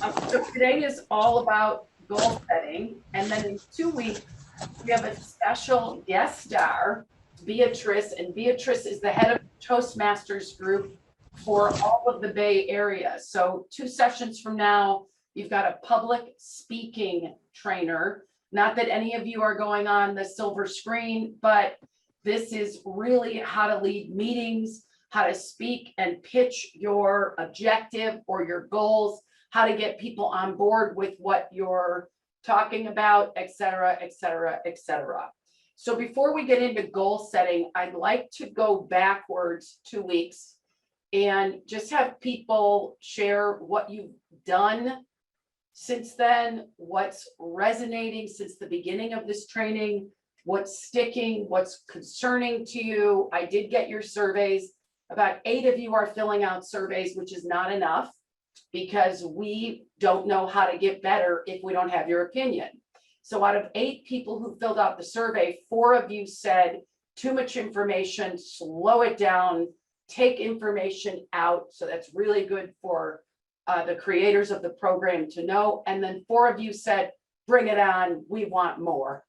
So today is all about goal setting, and then in 2 weeks we have a special guest star, Beatrice, and Beatrice is the head of the Toastmasters group for all of the Bay Area. So 2 sessions from now, you've got a public speaking trainer. Not that any of you are going on the silver screen, but this is really how to lead meetings, how to speak and pitch your objective or your goals, how to get people on board with what you're talking about, et cetera, et cetera, et cetera. So before we get into goal setting, I'd like to go backwards 2 weeks and just have people share what you've done since then, what's resonating since the beginning of this training, what's sticking, what's concerning to you. I did get your surveys. About 8 of you are filling out surveys, which is not enough because we don't know how to get better if we don't have your opinion. So out of 8 people who filled out the survey, 4 of you said too much information, slow it down, take information out. So that's really good for the creators of the program to know. And then 4 of you said, bring it on, we want more.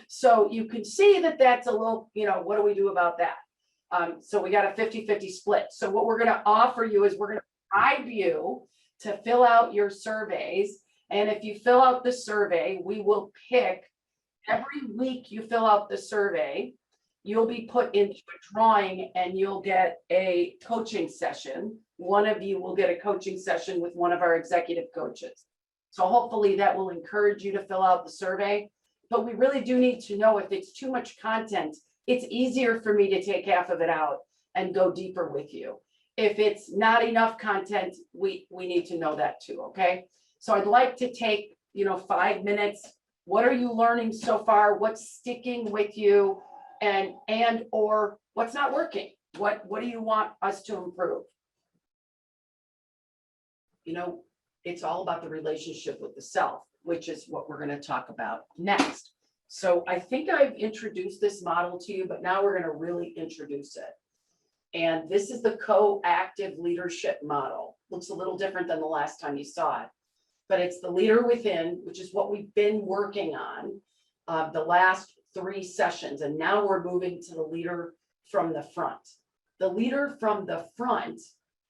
So you can see that that's a little, what do we do about that? So we got a 50-50 split. So what we're going to offer you is we're going to guide you to fill out your surveys. And if you fill out the survey, we will pick every week you fill out the survey, you'll be put into a drawing and you'll get a coaching session. One of you will get a coaching session with one of our executive coaches. So hopefully that will encourage you to fill out the survey. But we really do need to know if it's too much content. It's easier for me to take half of it out and go deeper with you. If it's not enough content, we need to know that too, okay? So I'd like to take, 5 minutes. What are you learning so far? What's sticking with you? And or what's not working? What do you want us to improve? It's all about the relationship with the self, which is what we're going to talk about next. So I think I've introduced this model to you, but now we're going to really introduce it. And this is the co-active leadership model. Looks a little different than the last time you saw it, but it's the leader within, which is what we've been working on the last 3 sessions. And now we're moving to the leader from the front. The leader from the front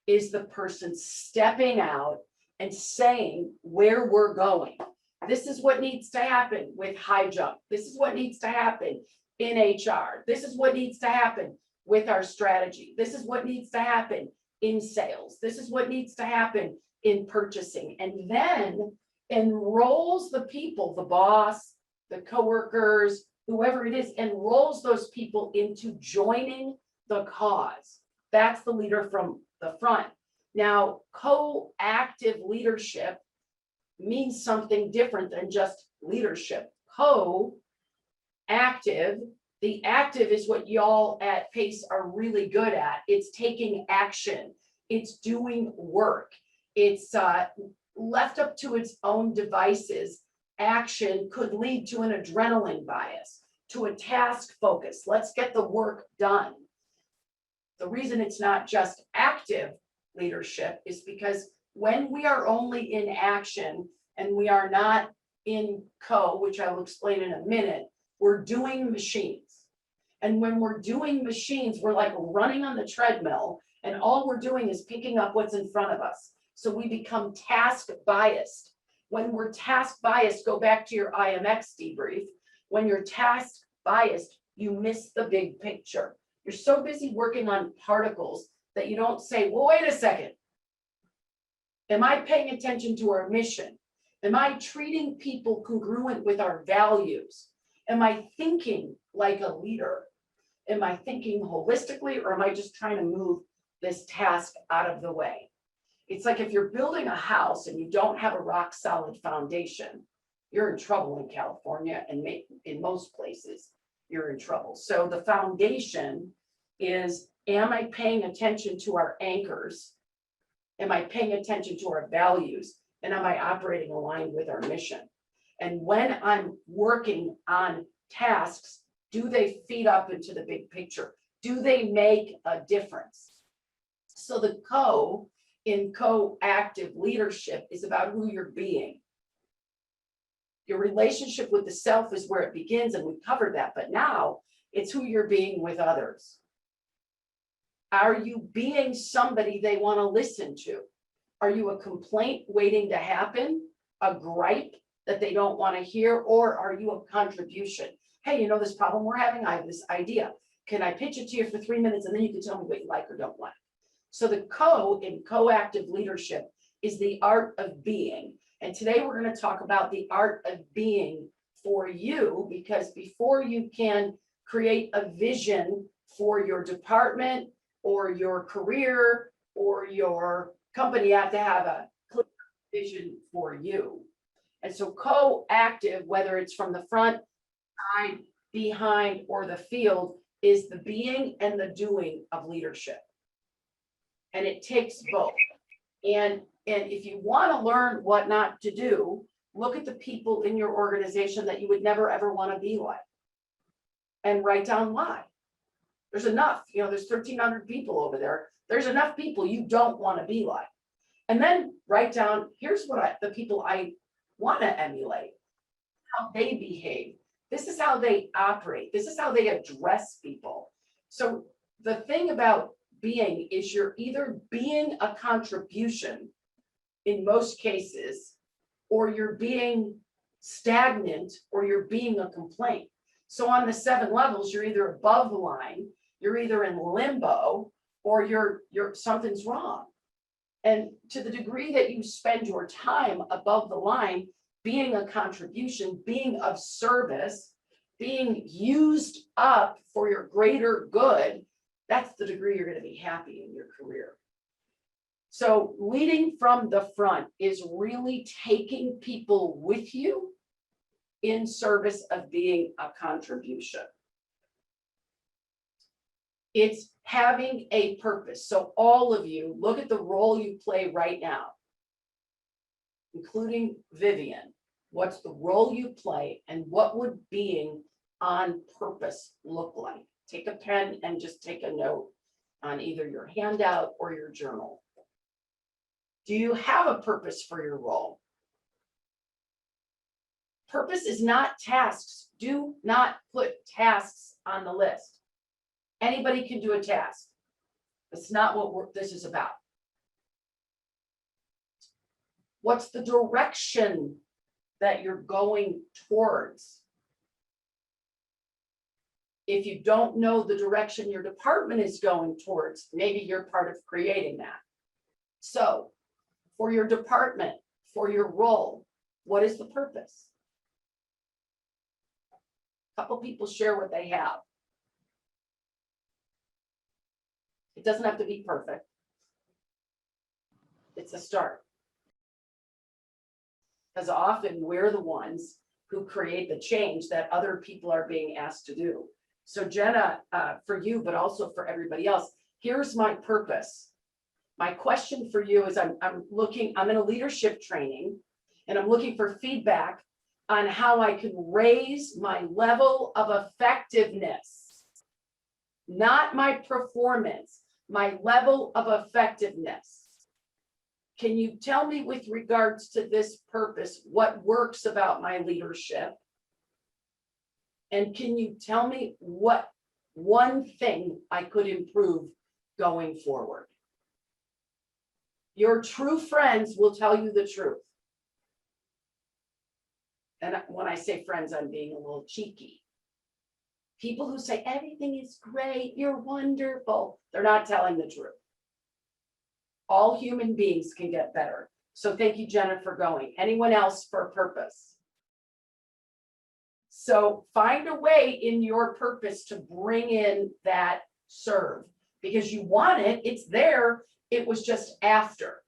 is the person stepping out and saying where we're going. This is what needs to happen with high jump. This is what needs to happen in HR. This is what needs to happen with our strategy. This is what needs to happen in sales. This is what needs to happen in purchasing. And then enrolls the people, the boss, the coworkers, whoever it is, enrolls those people into joining the cause. That's the leader from the front. Now, co-active leadership means something different than just leadership. Co-active, the active is what y'all at PACE are really good at. It's taking action. It's doing work. It's left up to its own devices. Action could lead to an adrenaline bias, to a task focus. Let's get the work done. The reason it's not just active leadership is because when we are only in action and we are not in which I will explain in a minute, we're doing machines. And when we're doing machines, we're like running on the treadmill and all we're doing is picking up what's in front of us. So we become task biased. When we're task biased, go back to your IMX debrief. When you're task biased, you miss the big picture. You're so busy working on particles that you don't say, well, wait a second. Am I paying attention to our mission? Am I treating people congruent with our values? Am I thinking like a leader? Am I thinking holistically, or am I just trying to move this task out of the way? It's like if you're building a house and you don't have a rock solid foundation, you're in trouble in California, and in most places, you're in trouble. So the foundation is, am I paying attention to our anchors? Am I paying attention to our values? And am I operating aligned with our mission? And when I'm working on tasks, do they feed up into the big picture? Do they make a difference? So the in co-active leadership is about who you're being. Your relationship with the self is where it begins, and we've covered that, but now it's who you're being with others. Are you being somebody they want to listen to? Are you a complaint waiting to happen, a gripe that they don't want to hear, or are you a contribution? Hey, you know this problem we're having? I have this idea. Can I pitch it to you for 3 minutes and then you can tell me what you like or don't like? So the in co-active leadership is the art of being. And today we're going to talk about the art of being for you, because before you can create a vision for your department or your career or your company, you have to have a clear vision for you. And so co-active, whether it's from the front, side, behind, or the field, is the being and the doing of leadership. And it takes both. And if you want to learn what not to do, look at the people in your organization that you would never ever want to be like, and write down why. There's enough, there's 1,300 people over there. There's enough people you don't want to be like. And then write down, here's what the people I want to emulate, how they behave. This is how they operate. This is how they address people. So the thing about being is you're either being a contribution in most cases, or you're being stagnant, or you're being a complaint. So on the 7 levels, you're either above the line, you're either in limbo, or you're something's wrong. And to the degree that you spend your time above the line, being a contribution, being of service, being used up for your greater good, that's the degree you're going to be happy in your career. So leading from the front is really taking people with you in service of being a contribution. It's having a purpose. So all of you, look at the role you play right now, including Vivian. What's the role you play, and what would being on purpose look like? Take a pen and just take a note on either your handout or your journal. Do you have a purpose for your role? Purpose is not tasks. Do not put tasks on the list. Anybody can do a task. That's not what this is about. What's the direction that you're going towards? If you don't know the direction your department is going towards, maybe you're part of creating that. So for your department, for your role, what is the purpose? A couple people share what they have. It doesn't have to be perfect. It's a start. Because often we're the ones who create the change that other people are being asked to do. So Jenna, for you, but also for everybody else, here's my purpose. My question for you is I'm in a leadership training, and I'm looking for feedback on how I can raise my level of effectiveness, not my performance, my level of effectiveness. Can you tell me, with regards to this purpose, what works about my leadership? And can you tell me what one thing I could improve going forward? Your true friends will tell you the truth. And when I say friends, I'm being a little cheeky. People who say everything is great, you're wonderful, they're not telling the truth. All human beings can get better. So thank you, Jenna, for going. Anyone else for a purpose? So find a way in your purpose to bring in that serve, because you want it, it's there, it was just after.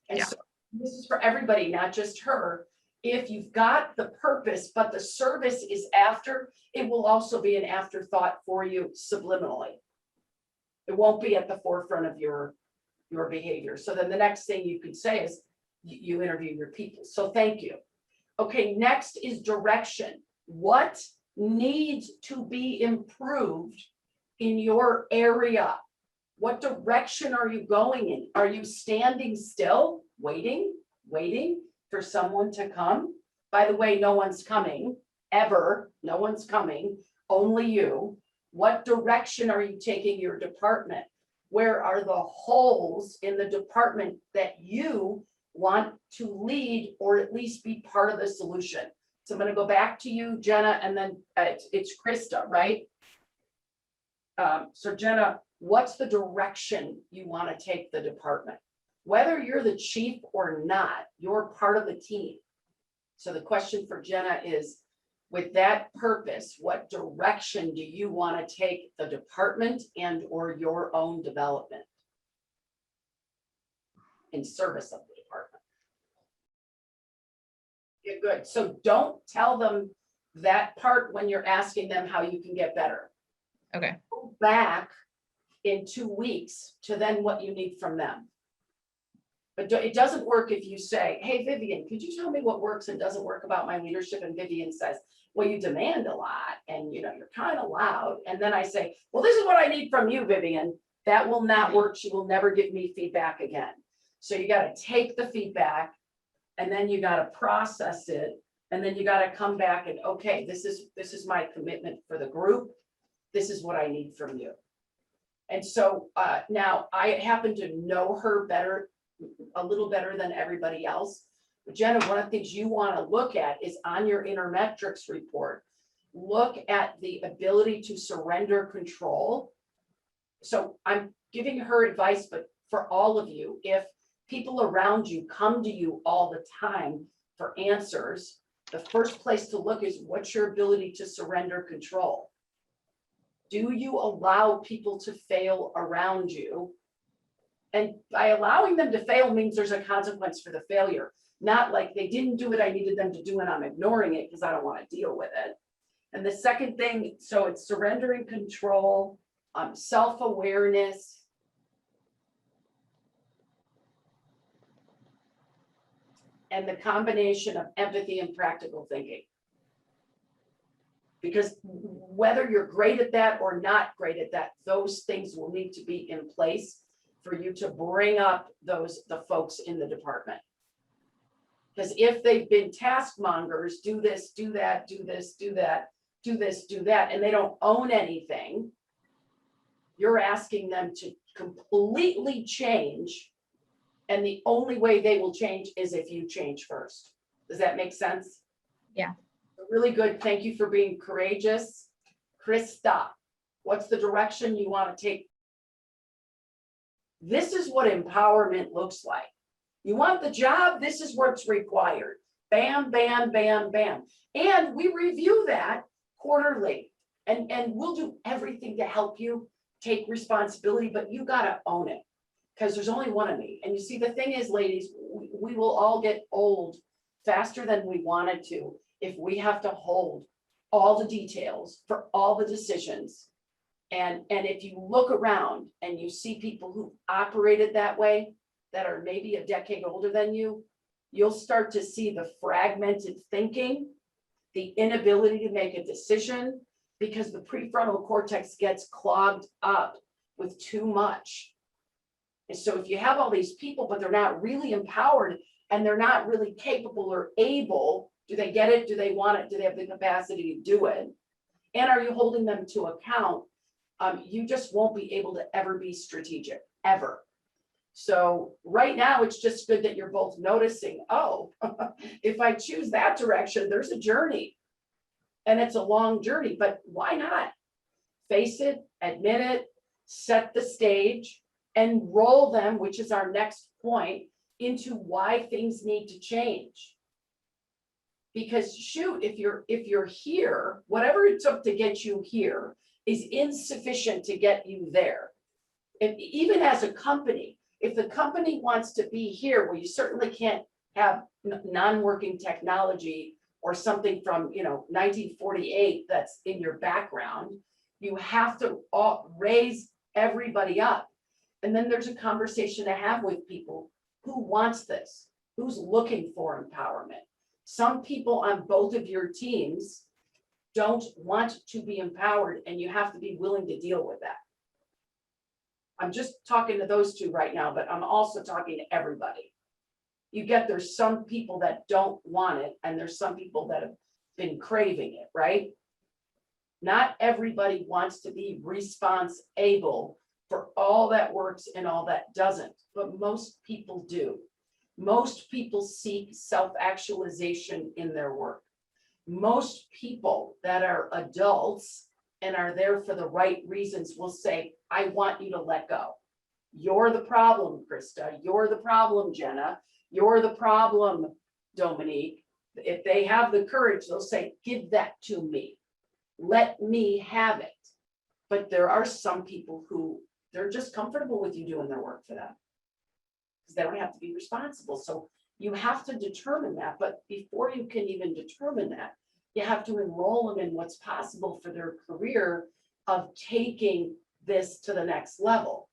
And so this is for everybody, not just her. If you've got the purpose, but the service is after, it will also be an afterthought for you subliminally. It won't be at the forefront of your behavior. So then the next thing you can say is you interview your people. So thank you. Okay, next is direction. What needs to be improved in your area? What direction are you going in? Are you standing still, waiting for someone to come? By the way, no one's coming, ever. No one's coming, only you. What direction are you taking your department? Where are the holes in the department that you want to lead or at least be part of the solution? So I'm going to go back to you, Jenna, and then it's Krista, right? So Jenna, what's the direction you want to take the department? Whether you're the chief or not, you're part of the team. So the question for Jenna is, with that purpose, what direction do you want to take the department and or your own development in service of the department? Yeah, good. So don't tell them that part when you're asking them how you can get better. Okay. Go back in 2 weeks to then what you need from them. But it doesn't work if you say, hey, Vivian, could you tell me what works and doesn't work about my leadership? And Vivian says, well, you demand a lot and you're kind of loud. And then I say, well, this is what I need from you, Vivian. That will not work. She will never give me feedback again. So you got to take the feedback and then you got to process it. And then you got to come back and, okay, this is my commitment for the group. This is what I need from you. And so now I happen to know her better, a little better than everybody else. But Jenna, one of the things you want to look at is on your inner metrics report, look at the ability to surrender control. So I'm giving her advice, but for all of you, if people around you come to you all the time for answers, the first place to look is what's your ability to surrender control? Do you allow people to fail around you? And by allowing them to fail means there's a consequence for the failure. Not like they didn't do what I needed them to do and I'm ignoring it because I don't want to deal with it. And the second thing, so it's surrendering control, self-awareness, and the combination of empathy and practical thinking. Because whether you're great at that or not great at that, those things will need to be in place for you to bring up the folks in the department. Because if they've been taskmongers, do this, do that, do this, do that, do this, do that, and they don't own anything, you're asking them to completely change. And the only way they will change is if you change first. Does that make sense? Yeah. Really good. Thank you for being courageous. Krista, what's the direction you want to take? This is what empowerment looks like. You want the job? This is what's required. Bam, bam, bam, bam. And we review that quarterly. And we'll do everything to help you take responsibility, but you got to own it because there's only one of me. And you see, the thing is, ladies, we will all get old faster than we wanted to if we have to hold all the details for all the decisions. And if you look around and you see people who operated that way, that are maybe a decade older than you, you'll start to see the fragmented thinking, the inability to make a decision, because the prefrontal cortex gets clogged up with too much. And so if you have all these people, but they're not really empowered and they're not really capable or able, do they get it? Do they want it? Do they have the capacity to do it? And are you holding them to account? You just won't be able to ever be strategic, ever. So right now, it's just good that you're both noticing, oh, if I choose that direction, there's a journey. And it's a long journey, but why not? Face it, admit it, set the stage, and roll them, which is our next point, into why things need to change. Because shoot, if you're here, whatever it took to get you here is insufficient to get you there. Even as a company, if the company wants to be here, well, you certainly can't have non-working technology or something from 1948 that's in your background. You have to raise everybody up. And then there's a conversation to have with people. Who wants this? Who's looking for empowerment? Some people on both of your teams don't want to be empowered, and you have to be willing to deal with that. I'm just talking to those two right now, but I'm also talking to everybody. You get, there's some people that don't want it, and there's some people that have been craving it, right? Not everybody wants to be responsible for all that works and all that doesn't, but most people do. Most people seek self-actualization in their work. Most people that are adults and are there for the right reasons will say, I want you to let go. You're the problem, Krista. You're the problem, Jenna. You're the problem, Dominique. If they have the courage, they'll say, give that to me. Let me have it. But there are some people who they're just comfortable with you doing their work for them, because they don't have to be responsible. So you have to determine that. But before you can even determine that, you have to enroll them in what's possible for their career of taking this to the next level.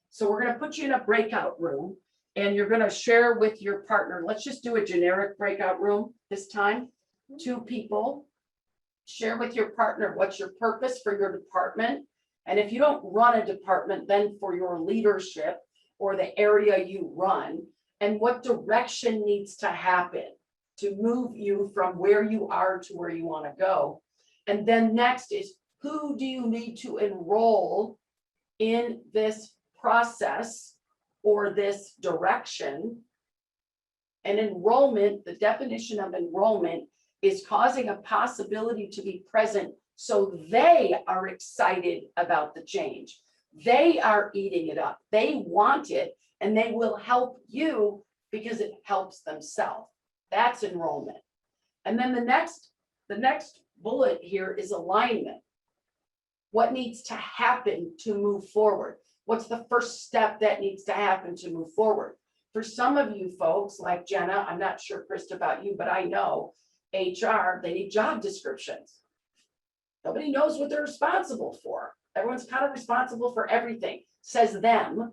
So we're going to put you in a breakout room, and you're going to share with your partner. Let's just do a generic breakout room this time. 2 people. Share with your partner what's your purpose for your department. And if you don't run a department, then for your leadership or the area you run, and what direction needs to happen to move you from where you are to where you want to go. And then next is, who do you need to enroll in this process or this direction? And enrollment, the definition of enrollment is causing a possibility to be present so they are excited about the change. They are eating it up. They want it, and they will help you because it helps themselves. That's enrollment. And then the next bullet here is alignment. What needs to happen to move forward? What's the first step that needs to happen to move forward? For some of you folks, like Jenna, I'm not sure, Krista, about you, but I know HR, they need job descriptions. Nobody knows what they're responsible for. Everyone's kind of responsible for everything, says them.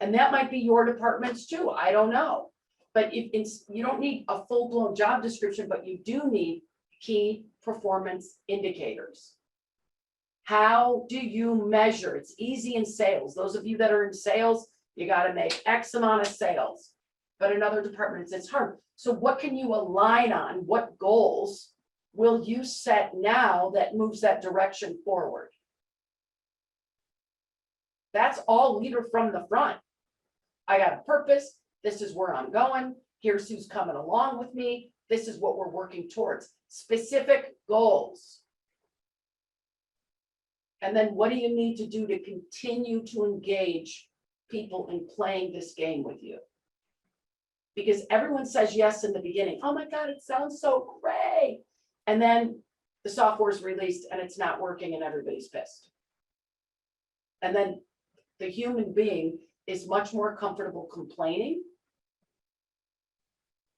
And that might be your departments too. I don't know. But you don't need a full-blown job description, but you do need key performance indicators. How do you measure? It's easy in sales. Those of you that are in sales, you got to make X amount of sales. But in other departments, it's hard. So what can you align on? What goals will you set now that moves that direction forward? That's all leader from the front. I got a purpose. This is where I'm going. Here's who's coming along with me. This is what we're working towards. Specific goals. And then what do you need to do to continue to engage people in playing this game with you? Because everyone says yes in the beginning. Oh my God, it sounds so great. And then the software is released and it's not working and everybody's pissed. And then the human being is much more comfortable complaining.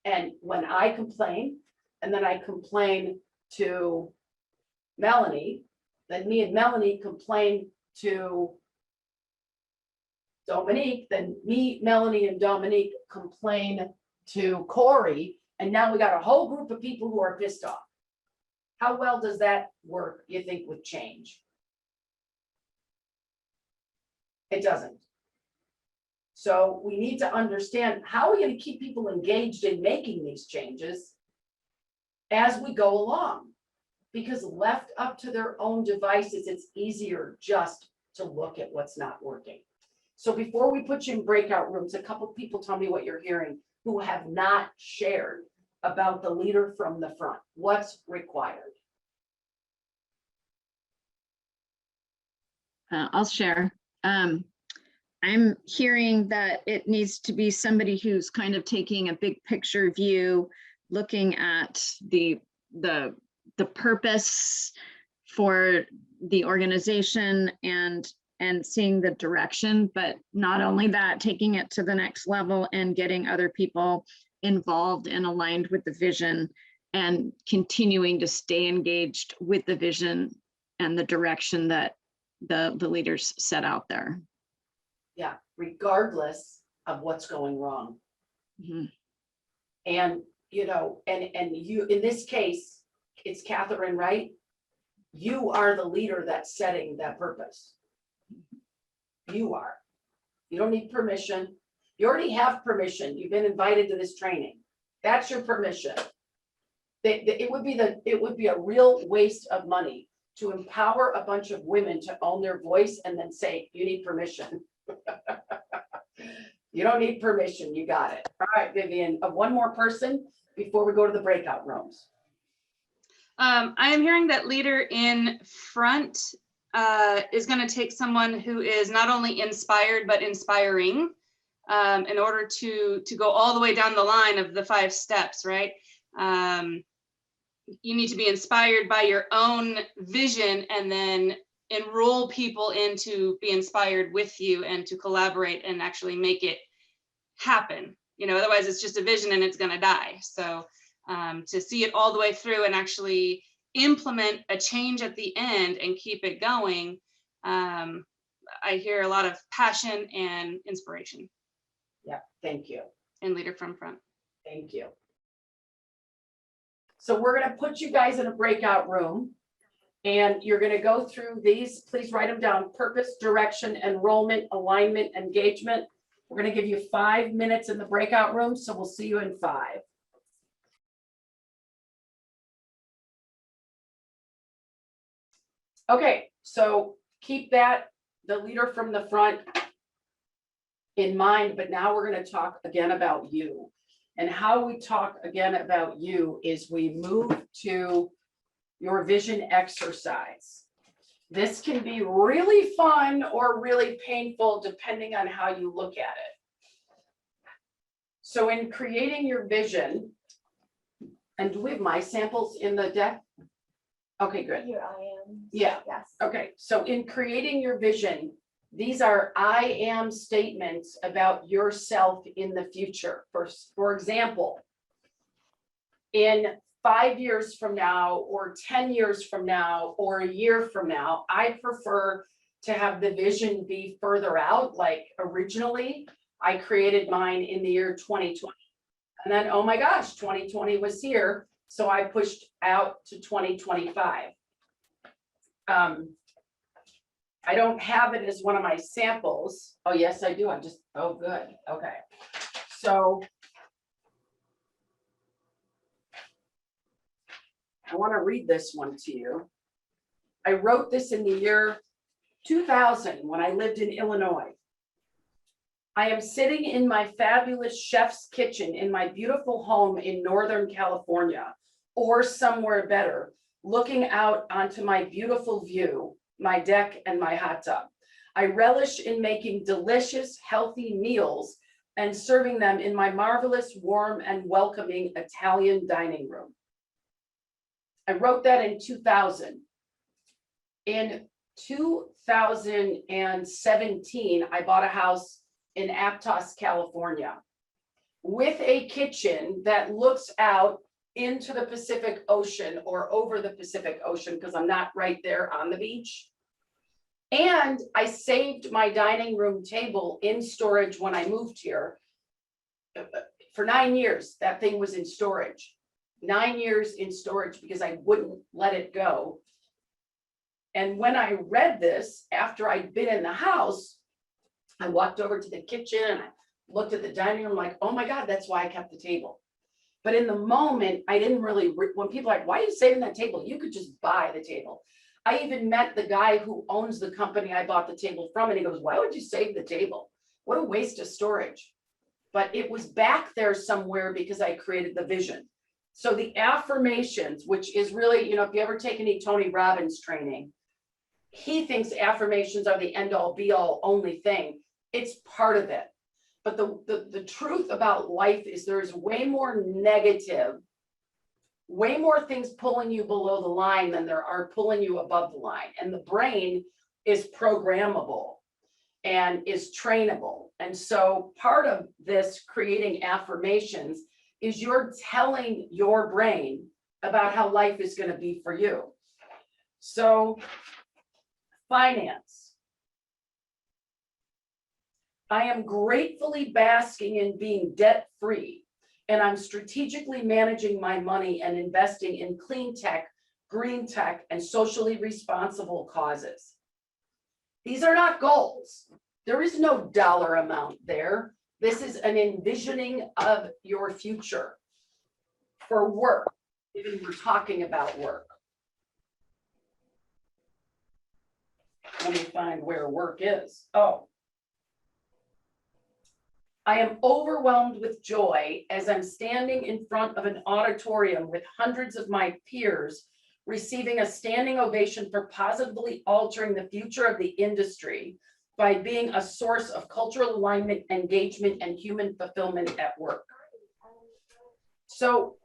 And when I complain, and then I complain to Melanie, then me and Melanie complain to Dominique, then me, Melanie, and Dominique complain to Corey, and now we got a whole group of people who are pissed off. How well does that work, you think, with change? It doesn't. So we need to understand, how are we going to keep people engaged in making these changes as we go along? Because left up to their own devices, it's easier just to look at what's not working. So before we put you in breakout rooms, a couple of people tell me what you're hearing who have not shared about the leader from the front. What's required? I'll share. I'm hearing that it needs to be somebody who's kind of taking a big picture view, looking at the purpose for the organization and seeing the direction, but not only that, taking it to the next level and getting other people involved and aligned with the vision and continuing to stay engaged with the vision and the direction that the leaders set out there. Yeah, regardless of what's going wrong. Mm-hmm. And, you know, and you, in this case, it's Catherine, right? You are the leader that's setting that purpose. You are. You don't need permission. You already have permission. You've been invited to this training. That's your permission. It would be a real waste of money to empower a bunch of women to own their voice and then say, you need permission. You don't need permission. You got it. All right, Vivian, one more person before we go to the breakout rooms. I am hearing that leader in front is going to take someone who is not only inspired, but inspiring in order to go all the way down the line of the 5 steps, right? You need to be inspired by your own vision and then enroll people in to be inspired with you and to collaborate and actually make it happen. You know, otherwise it's just a vision and it's going to die. So to see it all the way through and actually implement a change at the end and keep it going, I hear a lot of passion and inspiration. Yeah, thank you. And leader from front. Thank you. So we're going to put you guys in a breakout room and you're going to go through these. Please write them down: purpose, direction, enrollment, alignment, engagement. We're going to give you 5 minutes in the breakout room. So we'll see you in 5. Okay, so keep that, the leader from the front, in mind, but now we're going to talk again about you. And how we talk again about you is we move to your vision exercise. This can be really fun or really painful depending on how you look at it. So in creating your vision, and do we have my samples in the deck? Okay, good. Here I am. Yeah. Yes. Okay, so in creating your vision, these are I am statements about yourself in the future. For example, in 5 years from now, or 10 years from now, or a year from now, I prefer to have the vision be further out. Like originally, I created mine in the year 2020. And then, oh my gosh, 2020 was here. So I pushed out to 2025. I don't have it as one of my samples. Oh, yes, I do. Oh, good. Okay. So I want to read this one to you. I wrote this in the year 2000 when I lived in Illinois. I am sitting in my fabulous chef's kitchen in my beautiful home in Northern California, or somewhere better, looking out onto my beautiful view, my deck and my hot tub. I relish in making delicious, healthy meals and serving them in my marvelous, warm and welcoming Italian dining room. I wrote that in 2000. In 2017, I bought a house in Aptos, California, with a kitchen that looks out into the Pacific Ocean or over the Pacific Ocean, because I'm not right there on the beach. And I saved my dining room table in storage when I moved here. For 9 years, that thing was in storage. 9 years in storage because I wouldn't let it go. And when I read this, after I'd been in the house, I walked over to the kitchen and I looked at the dining room like, oh my God, that's why I kept the table. But in the moment, I didn't really, when people are like, why are you saving that table? You could just buy the table. I even met the guy who owns the company I bought the table from, and he goes, why would you save the table? What a waste of storage. But it was back there somewhere because I created the vision. So the affirmations, which is really, you know, if you ever take any Tony Robbins training, he thinks affirmations are the end all be all only thing. It's part of it. But the truth about life is there's way more negative, way more things pulling you below the line than there are pulling you above the line. And the brain is programmable and is trainable. And so part of this creating affirmations is you're telling your brain about how life is going to be for you. So finance. I am gratefully basking in being debt-free, and I'm strategically managing my money and investing in clean tech, green tech, and socially responsible causes. These are not goals. There is no dollar amount there. This is an envisioning of your future for work, even we're talking about work. Let me find where work is. Oh. I am overwhelmed with joy as I'm standing in front of an auditorium with hundreds of my peers receiving a standing ovation for positively altering the future of the industry by being a source of cultural alignment, engagement, and human fulfillment at work. So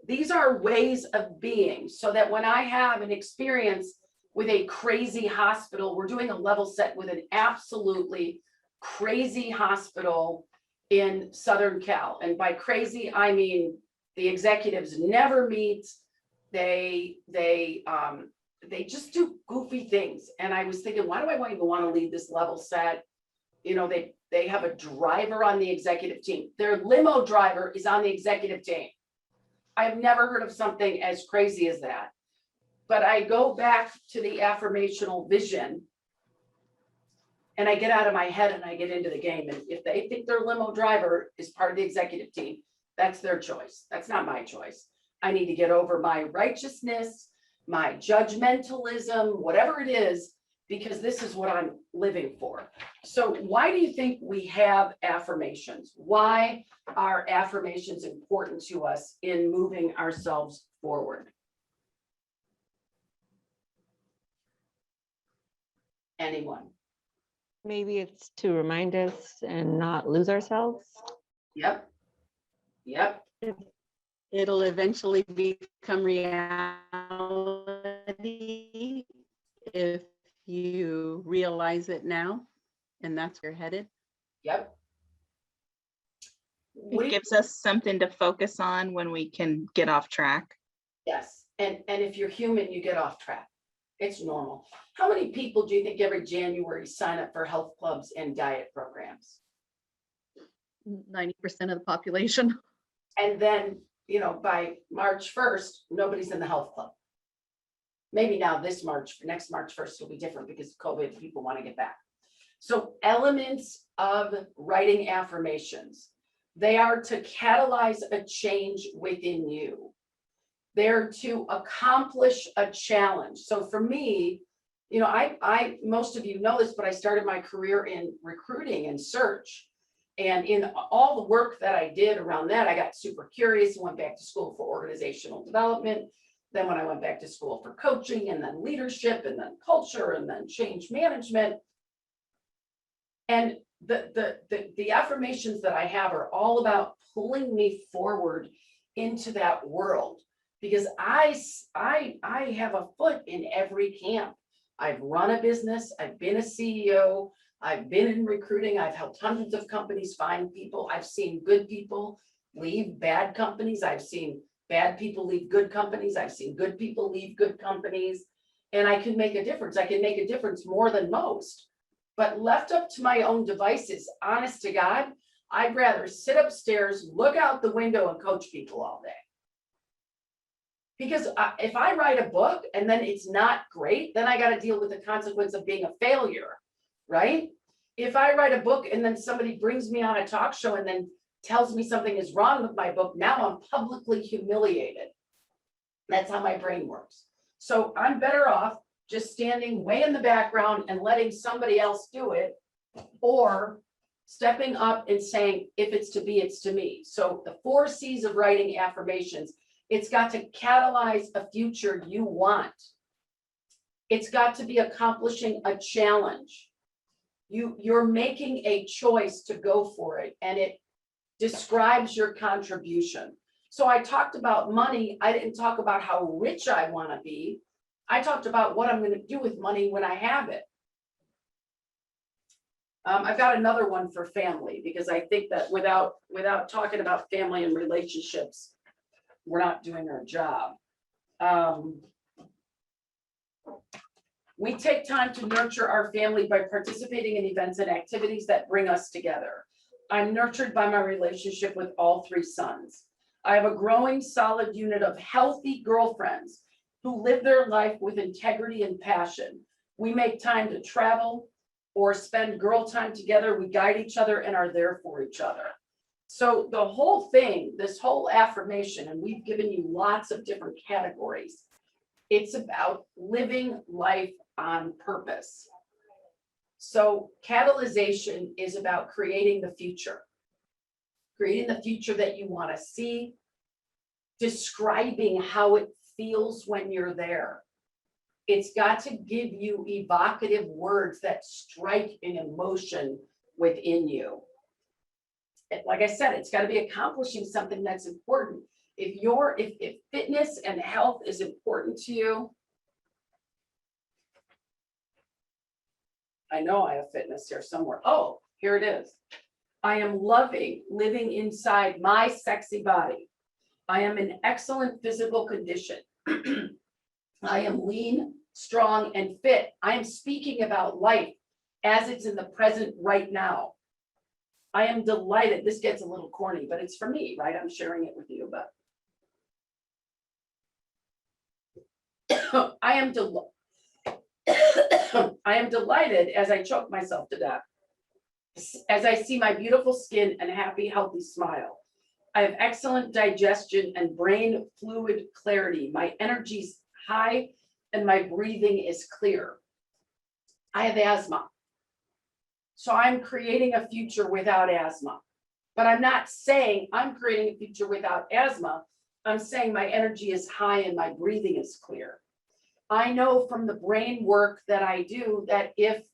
these are ways of being, so that when I have an experience with a crazy hospital, we're doing a level set with an absolutely crazy hospital in Southern Cal. And by crazy, I mean the executives never meet. They just do goofy things. And I was thinking, why do I even want to lead this level set? You know, they have a driver on the executive team. Their limo driver is on the executive team. I've never heard of something as crazy as that. But I go back to the affirmational vision and I get out of my head and I get into the game. And if they think their limo driver is part of the executive team, that's their choice. That's not my choice. I need to get over my righteousness, my judgmentalism, whatever it is, because this is what I'm living for. So why do you think we have affirmations? Why are affirmations important to us in moving ourselves forward? Anyone? Maybe it's to remind us and not lose ourselves. Yep. Yep. It'll eventually become reality if you realize it now, and that's where you're headed. Yep. It gives us something to focus on when we can get off track. Yes, and if you're human, you get off track. It's normal. How many people do you think every January sign up for health clubs and diet programs? 90% of the population. And then, you know, by March 1st, nobody's in the health club. Maybe now this March, next March 1st will be different because of COVID, people want to get back. So elements of writing affirmations, they are to catalyze a change within you. They're to accomplish a challenge. So for me, you know, I most of you know this, but I started my career in recruiting and search. And in all the work that I did around that, I got super curious and went back to school for organizational development. Then when I went back to school for coaching and then leadership and then culture and then change management. And the affirmations that I have are all about pulling me forward into that world. Because I have a foot in every camp. I've run a business, I've been a CEO, I've been in recruiting, I've helped hundreds of companies find people, I've seen good people leave bad companies, I've seen bad people leave good companies, I've seen good people leave good companies, and I can make a difference. I can make a difference more than most. But left up to my own devices, honest to God, I'd rather sit upstairs, look out the window and coach people all day. Because if I write a book and then it's not great, then I got to deal with the consequence of being a failure, right? If I write a book and then somebody brings me on a talk show and then tells me something is wrong with my book, now I'm publicly humiliated. That's how my brain works. So I'm better off just standing way in the background and letting somebody else do it, or stepping up and saying, if it's to be, it's to me. So the 4 C's of writing affirmations. It's got to catalyze a future you want. It's got to be accomplishing a challenge. You're making a choice to go for it, and it describes your contribution. So I talked about money. I didn't talk about how rich I want to be. I talked about what I'm going to do with money when I have it. I've got another one for family, because I think that without talking about family and relationships, we're not doing our job. We take time to nurture our family by participating in events and activities that bring us together. I'm nurtured by my relationship with all 3 sons. I have a growing solid unit of healthy girlfriends who live their life with integrity and passion. We make time to travel, or spend girl time together. We guide each other and are there for each other. So the whole thing, this whole affirmation, and we've given you lots of different categories. It's about living life on purpose. So catalyzation is about creating the future that you want to see, describing how it feels when you're there. It's got to give you evocative words that strike an emotion within you. And like I said, it's got to be accomplishing something that's important. If fitness and health is important to you, I know I have fitness here somewhere. Oh, here it is. I am loving living inside my sexy body. I am in excellent physical condition. I am lean, strong, and fit. I am speaking about life as it's in the present right now. I am delighted. This gets a little corny, but it's for me, right? I'm sharing it with you, but I am delighted as I choke myself to death, as I see my beautiful skin and happy, healthy smile. I have excellent digestion and brain fluid clarity. My energy's high and my breathing is clear. I have asthma. So I'm creating a future without asthma. But I'm not saying I'm creating a future without asthma. I'm saying my energy is high and my breathing is clear. I know from the brain work that I do that if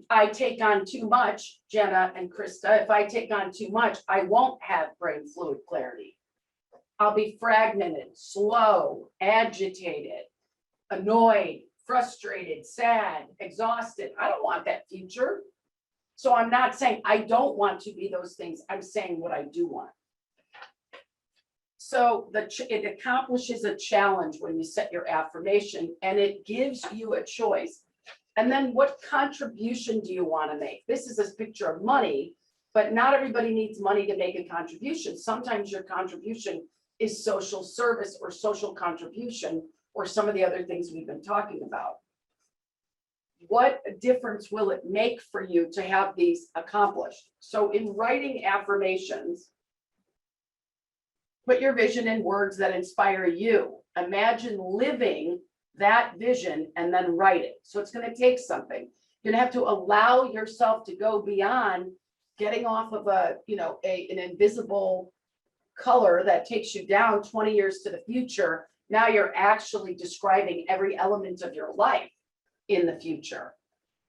I take on too much, Jenna and Krista, if I take on too much, I won't have brain fluid clarity. I'll be fragmented, slow, agitated, annoyed, frustrated, sad, exhausted. I don't want that future. So I'm not saying I don't want to be those things. I'm saying what I do want. So it accomplishes a challenge when you set your affirmation, and it gives you a choice. And then what contribution do you want to make? This is a picture of money, but not everybody needs money to make a contribution. Sometimes your contribution is social service or social contribution or some of the other things we've been talking about. What difference will it make for you to have these accomplished? So in writing affirmations, put your vision in words that inspire you. Imagine living that vision and then write it. So it's going to take something. You're going to have to allow yourself to go beyond getting off of an invisible color that takes you down 20 years to the future. Now you're actually describing every element of your life in the future.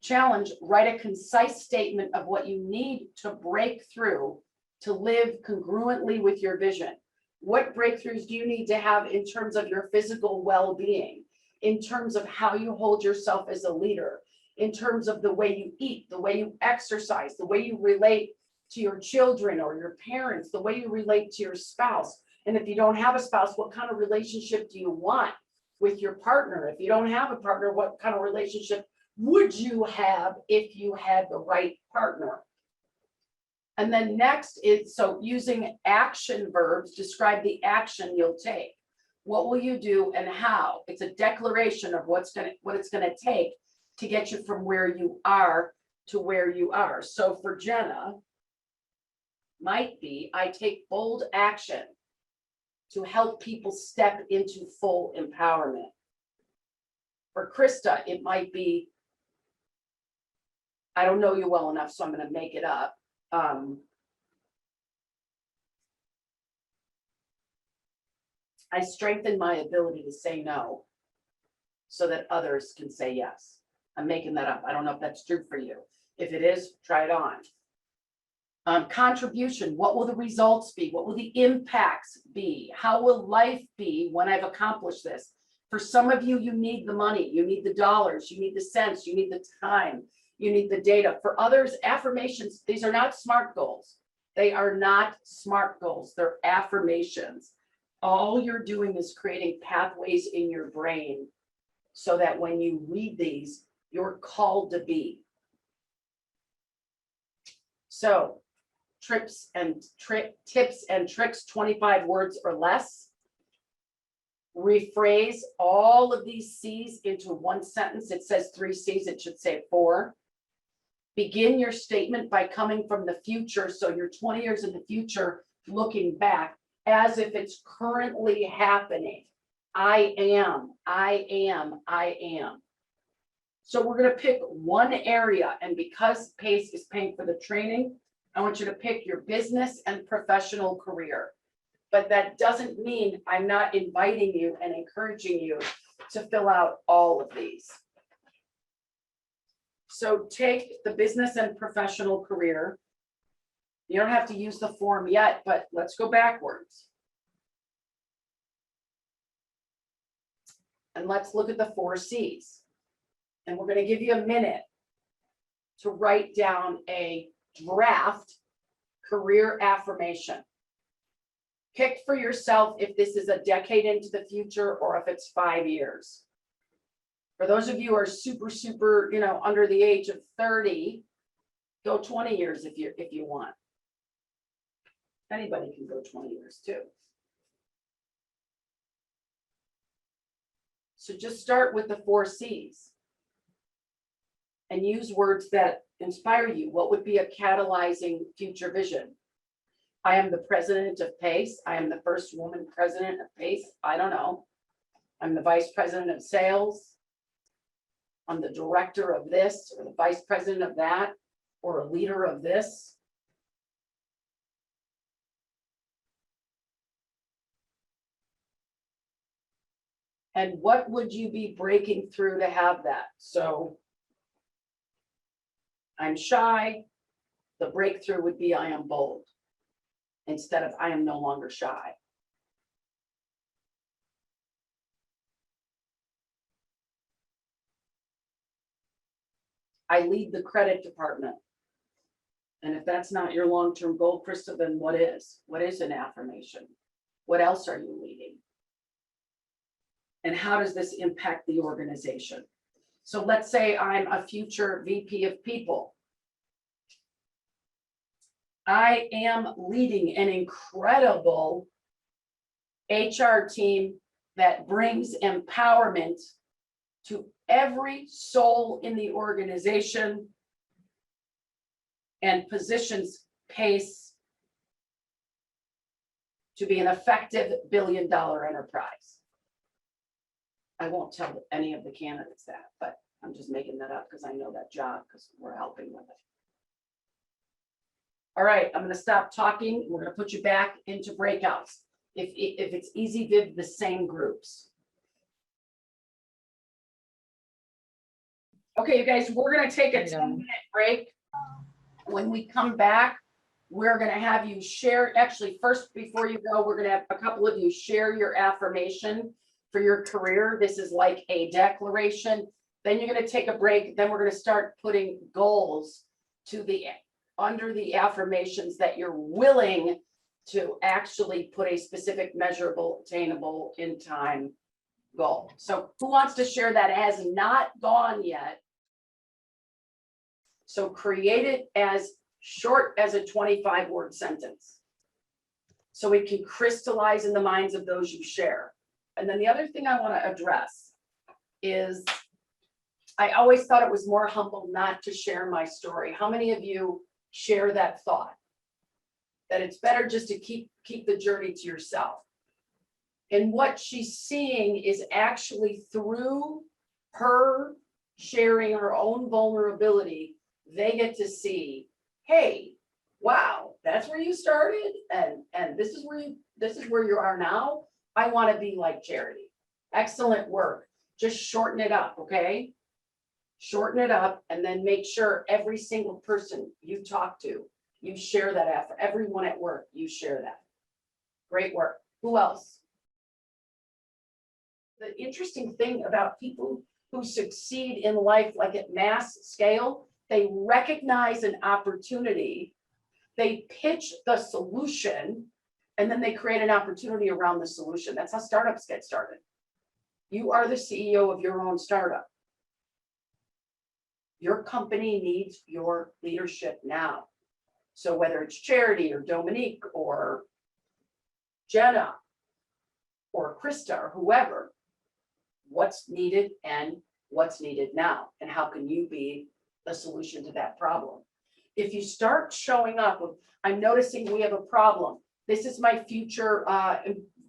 Challenge, write a concise statement of what you need to break through to live congruently with your vision. What breakthroughs do you need to have in terms of your physical well-being, in terms of how you hold yourself as a leader, in terms of the way you eat, the way you exercise, the way you relate to your children or your parents, the way you relate to your spouse. And if you don't have a spouse, what kind of relationship do you want with your partner? If you don't have a partner, what kind of relationship would you have if you had the right partner? And then next is, so using action verbs, describe the action you'll take. What will you do and how? It's a declaration of what it's gonna take to get you from where you are to where you are. So for Jenna, might be, I take bold action to help people step into full empowerment. For Krista, it might be, I don't know you well enough, so I'm gonna make it up. I strengthen my ability to say no so that others can say yes. I'm making that up. I don't know if that's true for you. If it is, try it on. Contribution, what will the results be? What will the impacts be? How will life be when I've accomplished this? For some of you, you need the money, you need the dollars, you need the cents, you need the time, you need the data. For others, affirmations, these are not SMART goals. They are not SMART goals, they're affirmations. All you're doing is creating pathways in your brain so that when you read these, you're called to be. So tips and tricks, 25 words or less. rephrase all of these C's into one sentence. It says 3 C's, it should say 4. Begin your statement by coming from the future. So you're 20 years in the future, looking back as if it's currently happening. I am. So we're going to pick one area, and because PACE is paying for the training, I want you to pick your business and professional career. But that doesn't mean I'm not inviting you and encouraging you to fill out all of these. So take the business and professional career. You don't have to use the form yet, but let's go backwards. And let's look at the 4 C's. And we're going to give you a minute to write down a draft career affirmation. Pick for yourself if this is a decade into the future or if it's 5 years. For those of you who are super, under the age of 30, go 20 years if you want. Anybody can go 20 years too. So just start with the 4 C's and use words that inspire you. What would be a catalyzing future vision? I am the president of PACE. I am the first woman president of PACE. I don't know. I'm the vice president of sales. I'm the director of this, or the vice president of that, or a leader of this. And what would you be breaking through to have that? So I'm shy. The breakthrough would be I am bold instead of I am no longer shy. I lead the credit department. And if that's not your long-term goal, Krista, then what is? What is an affirmation? What else are you leading? And how does this impact the organization? So let's say I'm a future VP of people. I am leading an incredible HR team that brings empowerment to every soul in the organization and positions PACE to be an effective billion-dollar enterprise. I won't tell any of the candidates that, but I'm just making that up because I know that job because we're helping with it. All right, I'm going to stop talking. We're going to put you back into breakouts. If it's easy, Viv, the same groups. Okay, you guys, we're going to take a 10-minute break. When we come back, we're going to have you share. Actually, first, before you go, we're going to have a couple of you share your affirmation for your career. This is like a declaration. Then you're going to take a break. Then we're going to start putting goals to the under the affirmations that you're willing to actually put a specific, measurable, attainable in time goal. So who wants to share that? It has not gone yet. So create it as short as a 25-word sentence so it can crystallize in the minds of those you share. And then the other thing I want to address is I always thought it was more humble not to share my story. How many of you share that thought? That it's better just to keep the journey to yourself. And what she's seeing is actually through her sharing her own vulnerability, they get to see, hey, wow, that's where you started, and this is where you are now. I want to be like Charity. Excellent work. Just shorten it up, okay? Shorten it up and then make sure every single person you talk to, you share that after. Everyone at work, you share that. Great work. Who else? The interesting thing about people who succeed in life, like at mass scale, they recognize an opportunity, they pitch the solution, and then they create an opportunity around the solution. That's how startups get started. You are the CEO of your own startup. Your company needs your leadership now. So whether it's Charity or Dominique or Jenna or Krista or whoever, what's needed and what's needed now, and how can you be the solution to that problem? If you start showing up with, I'm noticing we have a problem. This is my future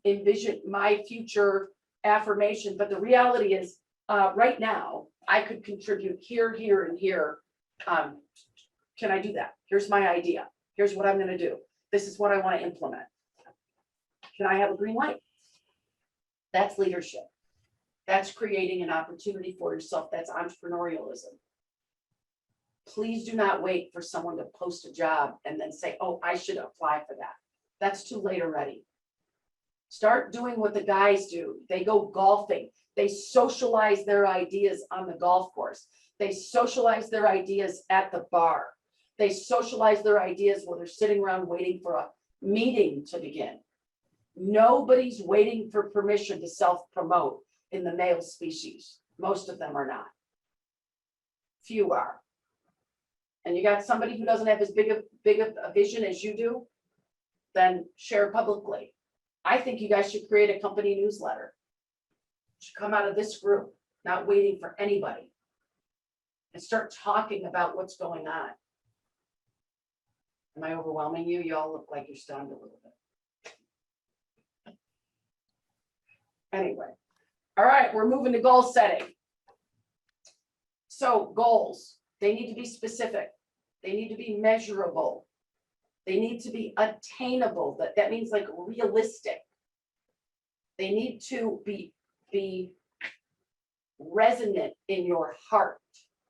envision, my future affirmation. But the reality is, right now, I could contribute here, here, and here. Can I do that? Here's my idea. Here's what I'm going to do. This is what I want to implement. Can I have a green light? That's leadership. That's creating an opportunity for yourself. That's entrepreneurialism. Please do not wait for someone to post a job and then say, oh, I should apply for that. That's too late already. Start doing what the guys do. They go golfing. They socialize their ideas on the golf course. They socialize their ideas at the bar. They socialize their ideas while they're sitting around waiting for a meeting to begin. Nobody's waiting for permission to self-promote in the male species. Most of them are not. Few are. And you got somebody who doesn't have as big a vision as you do, then share publicly. I think you guys should create a company newsletter. It should come out of this group, not waiting for anybody. And start talking about what's going on. Am I overwhelming you? You all look like you're stunned a little bit. Anyway, all right, we're moving to goal setting. So goals, they need to be specific. They need to be measurable. They need to be attainable. That means like realistic. They need to be resonant in your heart,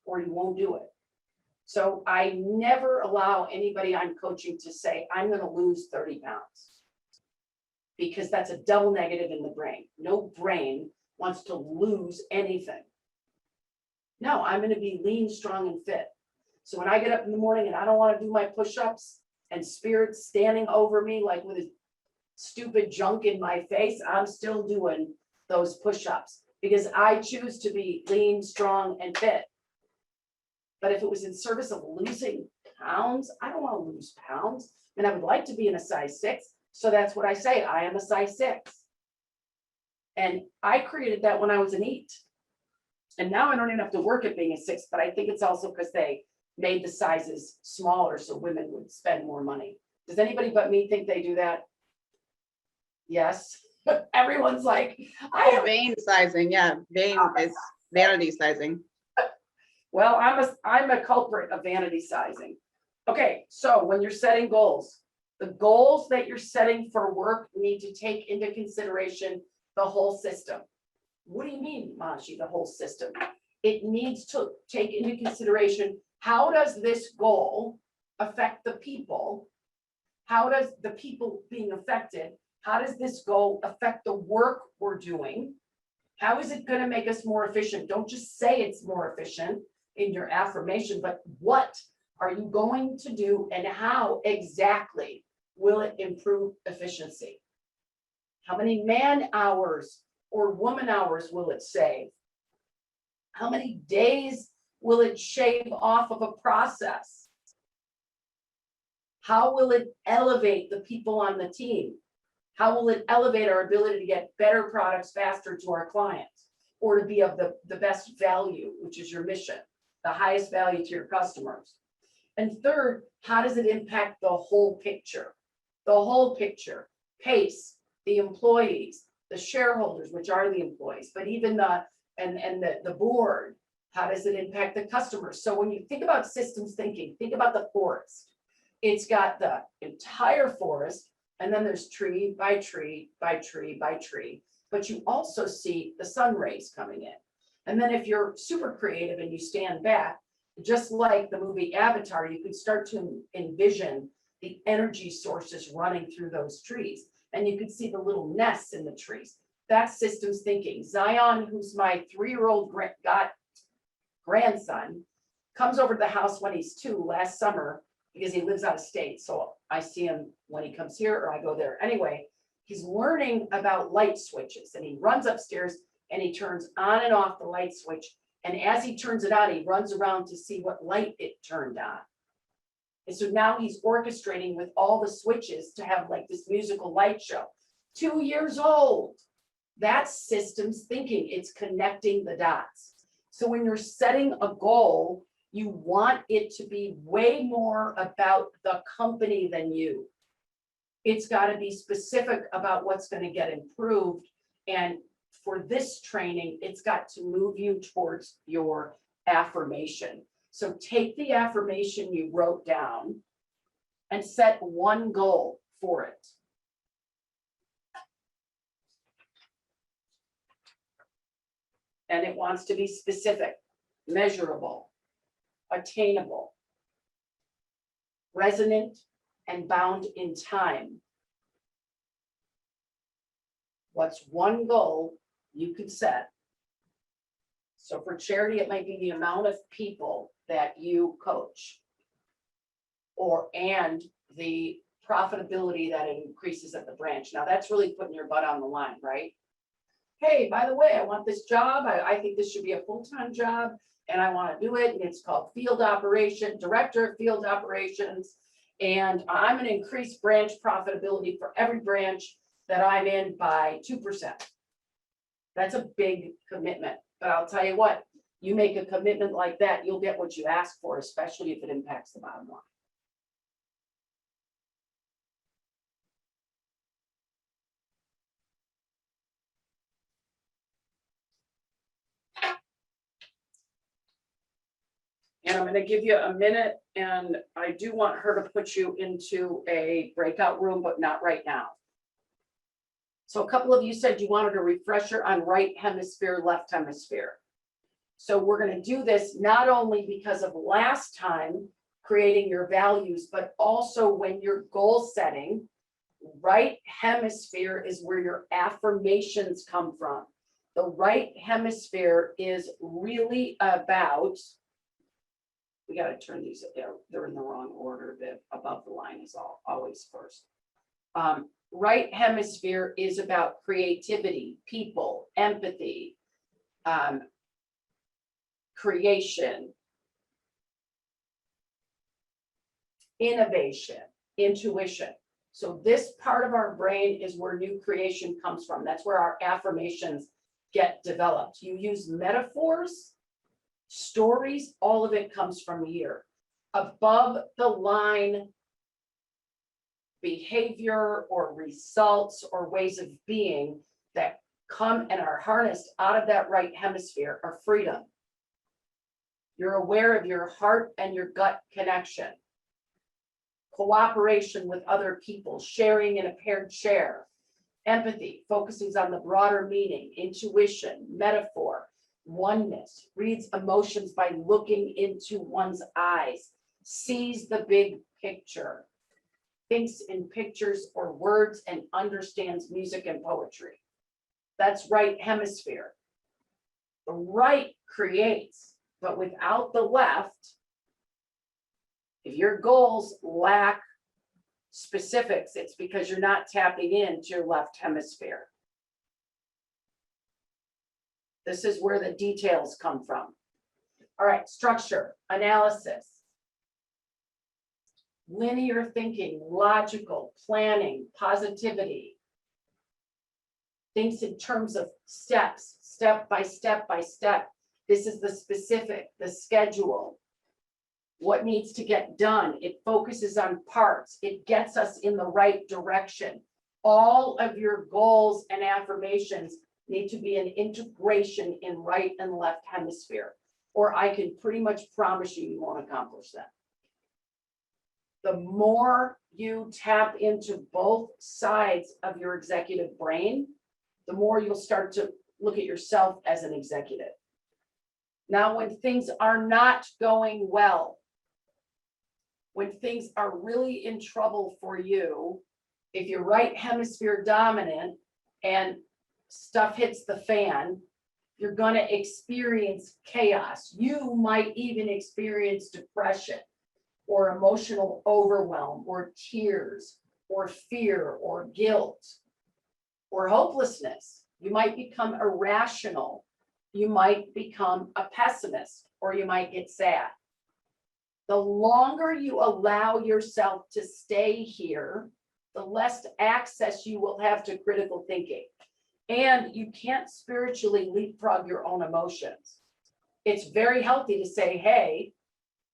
or you won't do it. So I never allow anybody I'm coaching to say, I'm going to lose 30 pounds. Because that's a double negative in the brain. No brain wants to lose anything. No, I'm going to be lean, strong, and fit. So when I get up in the morning and I don't want to do my push-ups and Spirit's standing over me like with his stupid junk in my face, I'm still doing those push-ups because I choose to be lean, strong, and fit. But if it was in service of losing pounds, I don't want to lose pounds. And I would like to be in a size 6. So that's what I say. I am a size 6. And I created that when I was an 8. And now I don't even have to work at being a 6, but I think it's also because they made the sizes smaller so women would spend more money. Does anybody but me think they do that? Yes. Everyone's like, Oh, vein sizing, yeah, vein is vanity sizing. well, I'm a culprit of vanity sizing. Okay, so when you're setting goals, the goals that you're setting for work need to take into consideration the whole system. What do you mean, Manshi, the whole system? It needs to take into consideration, how does this goal affect the people? How does the people being affected, how does this goal affect the work we're doing? How is it going to make us more efficient? Don't just say it's more efficient in your affirmation, but what are you going to do and how exactly will it improve efficiency? How many man hours or woman hours will it save? How many days will it shave off of a process? How will it elevate the people on the team? How will it elevate our ability to get better products faster to our clients or to be of the best value, which is your mission, the highest value to your customers? And third, how does it impact the whole picture? The whole picture, pace, the employees, the shareholders, which are the employees, but even the board, how does it impact the customers? So when you think about systems thinking, think about the forest. It's got the entire forest, and then there's tree by tree by tree by tree, but you also see the sun rays coming in. And then if you're super creative and you stand back, just like the movie Avatar, you could start to envision the energy sources running through those trees. And you could see the little nests in the trees. That's systems thinking. Zion, who's my 3-year-old grandson, comes over to the house when he's 2 last summer because he lives out of state. So I see him when he comes here or I go there. Anyway, he's learning about light switches and he runs upstairs and he turns on and off the light switch. And as he turns it on, he runs around to see what light it turned on. And so now he's orchestrating with all the switches to have like this musical light show. 2 years old. That's systems thinking. It's connecting the dots. So when you're setting a goal, you want it to be way more about the company than you. It's got to be specific about what's going to get improved. And for this training, it's got to move you towards your affirmation. So take the affirmation you wrote down and set one goal for it. And it wants to be specific, measurable, attainable, resonant, and bound in time. What's one goal you could set? So for charity, it might be the amount of people that you coach, and the profitability that it increases at the branch. Now that's really putting your butt on the line, right? Hey, by the way, I want this job. I think this should be a full-time job and I want to do it. And it's called Director of Field Operations. And I'm going to increase branch profitability for every branch that I'm in by 2%. That's a big commitment. But I'll tell you what, you make a commitment like that, you'll get what you ask for, especially if it impacts the bottom line. And I'm going to give you a minute, and I do want her to put you into a breakout room, but not right now. So a couple of you said you wanted a refresher on right hemisphere, left hemisphere. So we're going to do this not only because of last time creating your values, but also when you're goal setting, right hemisphere is where your affirmations come from. The right hemisphere is really about, we got to turn these, they're in the wrong order. The above the line is always first. Right hemisphere is about creativity, people, empathy, creation, innovation, intuition. So this part of our brain is where new creation comes from. That's where our affirmations get developed. You use metaphors, stories, all of it comes from here. Above the line behavior or results or ways of being that come and are harnessed out of that right hemisphere are freedom. You're aware of your heart and your gut connection. Cooperation with other people, sharing in a paired share. Empathy focuses on the broader meaning, intuition, metaphor, oneness, reads emotions by looking into one's eyes, sees the big picture, thinks in pictures or words, and understands music and poetry. That's right hemisphere. The right creates, but without the left, if your goals lack specifics, it's because you're not tapping into your left hemisphere. This is where the details come from. All right, structure, analysis, linear thinking, logical, planning, positivity. Thinks in terms of steps, step by step by step. This is the specific, the schedule. What needs to get done. It focuses on parts. It gets us in the right direction. All of your goals and affirmations need to be an integration in right and left hemisphere, or I can pretty much promise you won't accomplish that. The more you tap into both sides of your executive brain, the more you'll start to look at yourself as an executive. Now, when things are not going well, when things are really in trouble for you, if you're right hemisphere dominant and stuff hits the fan, you're going to experience chaos. You might even experience depression or emotional overwhelm or tears or fear or guilt or hopelessness. You might become irrational. You might become a pessimist, or you might get sad. The longer you allow yourself to stay here, the less access you will have to critical thinking. And you can't spiritually leapfrog your own emotions. It's very healthy to say, hey,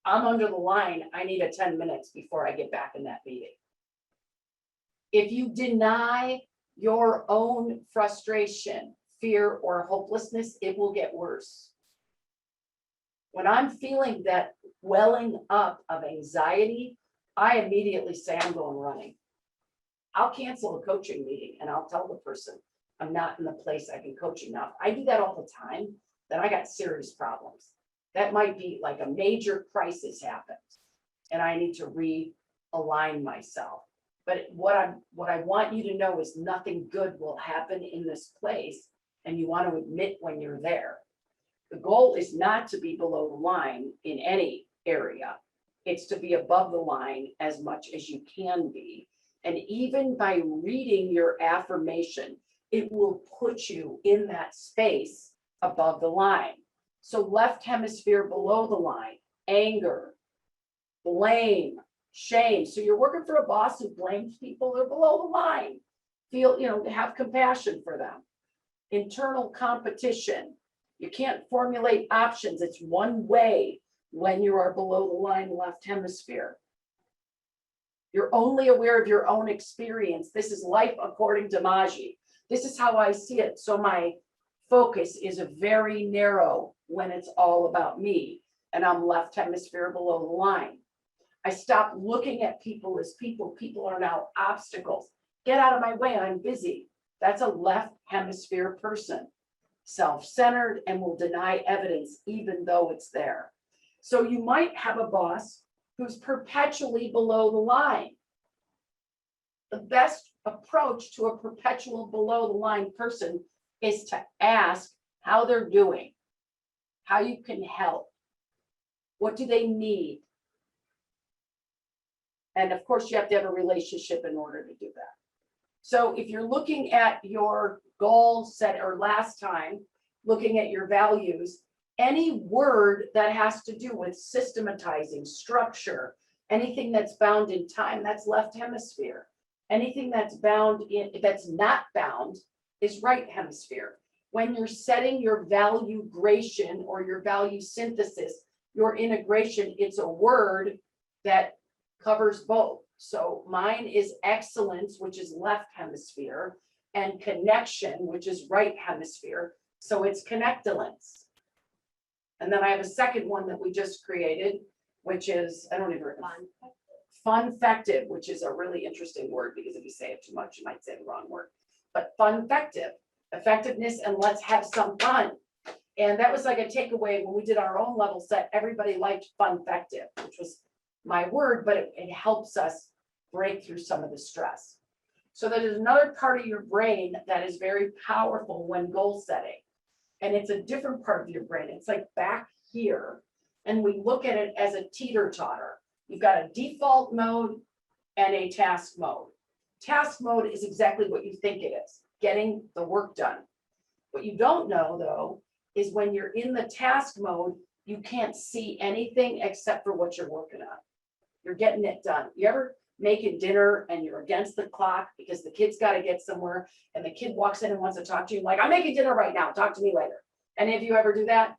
I'm under the line. I need a 10 minutes before I get back in that meeting. If you deny your own frustration, fear, or hopelessness, it will get worse. When I'm feeling that welling up of anxiety, I immediately say, I'm going running. I'll cancel a coaching meeting and I'll tell the person I'm not in the place I can coach enough. I do that all the time. Then I got serious problems. That might be like a major crisis happens and I need to realign myself. But what I want you to know is nothing good will happen in this place, and you want to admit when you're there. The goal is not to be below the line in any area. It's to be above the line as much as you can be. And even by reading your affirmation, it will put you in that space above the line. So left hemisphere below the line, anger, blame, shame. So you're working for a boss who blames people, they're below the line. Feel, have compassion for them. Internal competition. You can't formulate options. It's one way when you are below the line left hemisphere. You're only aware of your own experience. This is life according to Maji. This is how I see it. So my focus is a very narrow when it's all about me and I'm left hemisphere below the line. I stopped looking at people as people. People are now obstacles. Get out of my way, I'm busy. That's a left hemisphere person. Self-centered and will deny evidence even though it's there. So you might have a boss who's perpetually below the line. The best approach to a perpetual below the line person is to ask how they're doing, how you can help, what do they need? And of course, you have to have a relationship in order to do that. So if you're looking at your goal set or last time, looking at your values, any word that has to do with systematizing, structure, anything that's bound in time, that's left hemisphere. Anything that's bound in, that's not bound is right hemisphere. When you're setting your value gradation or your value synthesis, your integration, it's a word that covers both. So mine is excellence, which is left hemisphere, and connection, which is right hemisphere. So it's connectolence. And then I have a second one that we just created, which is, I don't even remember. Funfective, which is a really interesting word because if you say it too much, you might say the wrong word. But funfective, effectiveness, and let's have some fun. And that was like a takeaway when we did our own level set. Everybody liked funfective, which was my word, but it helps us break through some of the stress. So that is another part of your brain that is very powerful when goal setting. And it's a different part of your brain. It's like back here. And we look at it as a teeter-totter. You've got a default mode and a task mode. Task mode is exactly what you think it is, getting the work done. What you don't know, though, is when you're in the task mode, you can't see anything except for what you're working on. You're getting it done. You ever making dinner and you're against the clock because the kid's got to get somewhere and the kid walks in and wants to talk to you like, I'm making dinner right now, talk to me later. Any of you ever do that?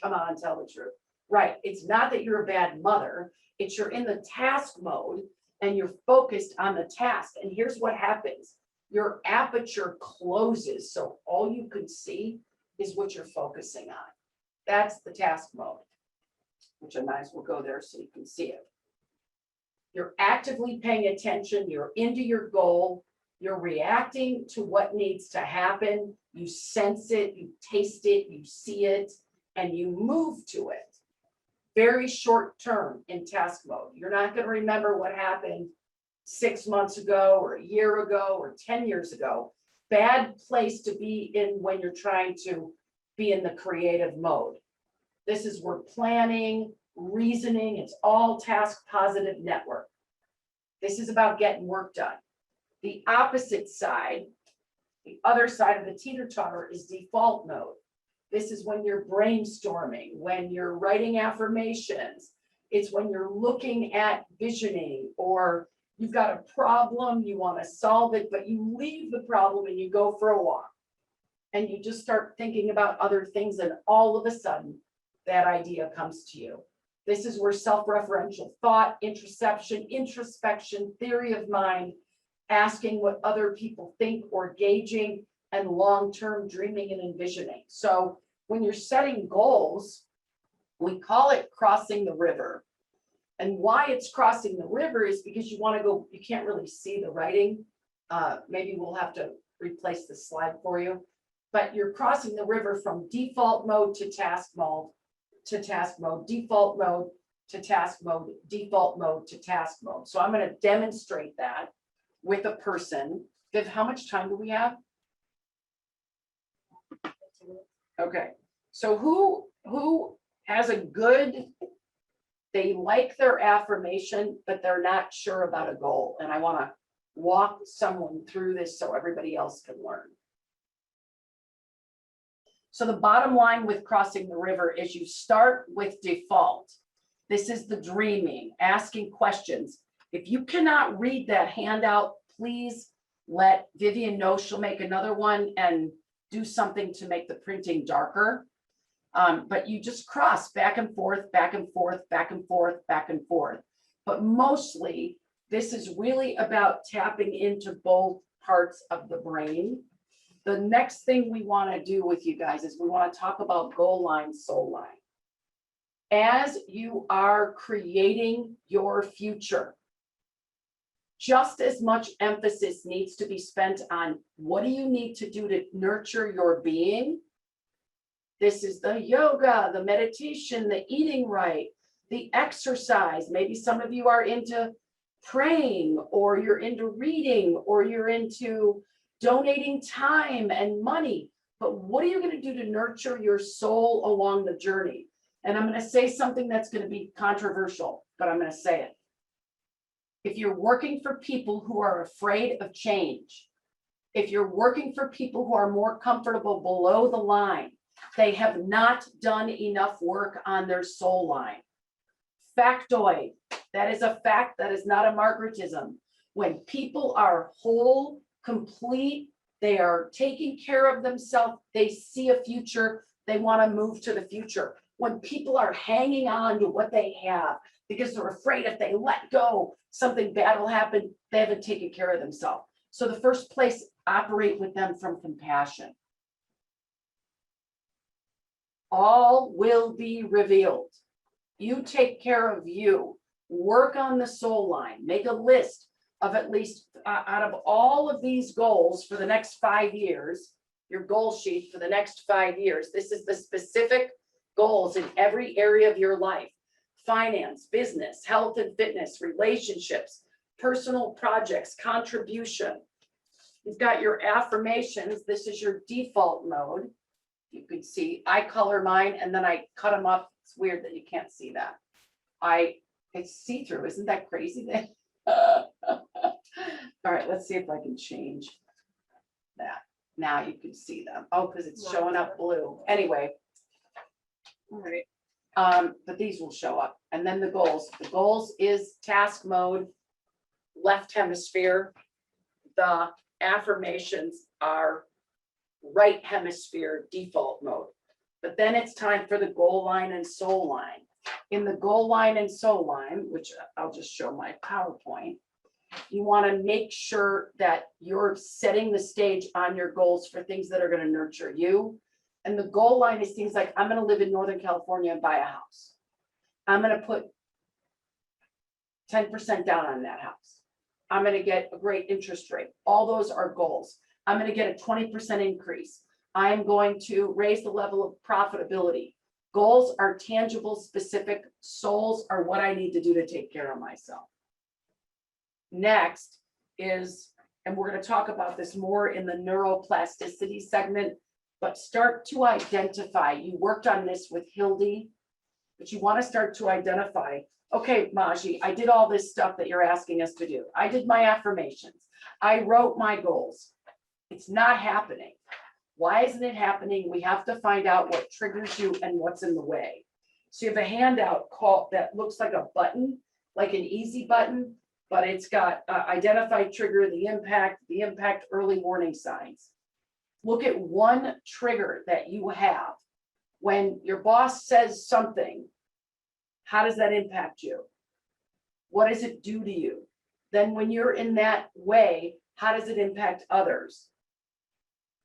Come on, tell the truth. Right, it's not that you're a bad mother, it's you're in the task mode and you're focused on the task. And here's what happens. Your aperture closes, so all you can see is what you're focusing on. That's the task mode, which I might as well go there so you can see it. You're actively paying attention, you're into your goal, you're reacting to what needs to happen, you sense it, you taste it, you see it, and you move to it. Very short term in task mode. You're not going to remember what happened 6 months ago or a year ago or 10 years ago. Bad place to be in when you're trying to be in the creative mode. This is where planning, reasoning, it's all task positive network. This is about getting work done. The opposite side, the other side of the teeter-totter is default mode. This is when you're brainstorming, when you're writing affirmations. It's when you're looking at visioning, or you've got a problem, you want to solve it, but you leave the problem and you go for a walk. and you just start thinking about other things, and all of a sudden, that idea comes to you. This is where self-referential thought, introspection, theory of mind, asking what other people think, or gauging, and long-term dreaming and envisioning. So when you're setting goals, we call it crossing the river. And why it's crossing the river is because you want to go, you can't really see the writing. Maybe we'll have to replace the slide for you. But you're crossing the river from default mode to task mode, default mode to task mode, default mode to task mode. So I'm going to demonstrate that with a person. Viv, how much time do we have? Okay, so who has a good, they like their affirmation, but they're not sure about a goal. And I want to walk someone through this so everybody else can learn. So the bottom line with crossing the river is you start with default. This is the dreaming, asking questions. If you cannot read that handout, please let Vivian know. She'll make another one and do something to make the printing darker. But you just cross back and forth, back and forth, back and forth, back and forth. But mostly, this is really about tapping into both parts of the brain. The next thing we want to do with you guys is we want to talk about goal line, soul line. As you are creating your future, just as much emphasis needs to be spent on what do you need to do to nurture your being. This is the yoga, the meditation, the eating right, the exercise. Maybe some of you are into praying, or you're into reading, or you're into donating time and money. But what are you going to do to nurture your soul along the journey? And I'm going to say something that's going to be controversial, but I'm going to say it. If you're working for people who are afraid of change, if you're working for people who are more comfortable below the line, they have not done enough work on their soul line. Factoid, that is a fact, that is not a Margaretism. When people are whole, complete, they are taking care of themselves, they see a future, they want to move to the future. When people are hanging on to what they have because they're afraid if they let go, something bad will happen, they haven't taken care of themselves. So the first place, operate with them from compassion. All will be revealed. You take care of you. Work on the soul line. Make a list of at least out of all of these goals for the next 5 years, your goal sheet for the next 5 years. This is the specific goals in every area of your life: finance, business, health and fitness, relationships, personal projects, contribution. You've got your affirmations. This is your default mode. You could see, I color mine and then I cut them up. It's weird that you can't see that. It's see-through. Isn't that crazy? All right, let's see if I can change that. Now you can see them. Oh, because it's showing up blue. Anyway. All right. But these will show up. And then the goals. The goals is task mode, left hemisphere. The affirmations are right hemisphere, default mode. But then it's time for the goal line and soul line. In the goal line and soul line, which I'll just show my PowerPoint, you want to make sure that you're setting the stage on your goals for things that are going to nurture you. And the goal line is things like, I'm going to live in Northern California and buy a house. I'm going to put 10% down on that house. I'm going to get a great interest rate. All those are goals. I'm going to get a 20% increase. I'm going to raise the level of profitability. Goals are tangible, specific. Souls are what I need to do to take care of myself. Next is, and we're going to talk about this more in the neuroplasticity segment, but start to identify. You worked on this with Hildy, but you want to start to identify, okay, Maji, I did all this stuff that you're asking us to do. I did my affirmations. I wrote my goals. It's not happening. Why isn't it happening? We have to find out what triggers you and what's in the way. So you have a handout called that looks like a button, like an easy button, but it's got identify, trigger, the impact, early warning signs. Look at one trigger that you have. When your boss says something, how does that impact you? What does it do to you? Then when you're in that way, how does it impact others?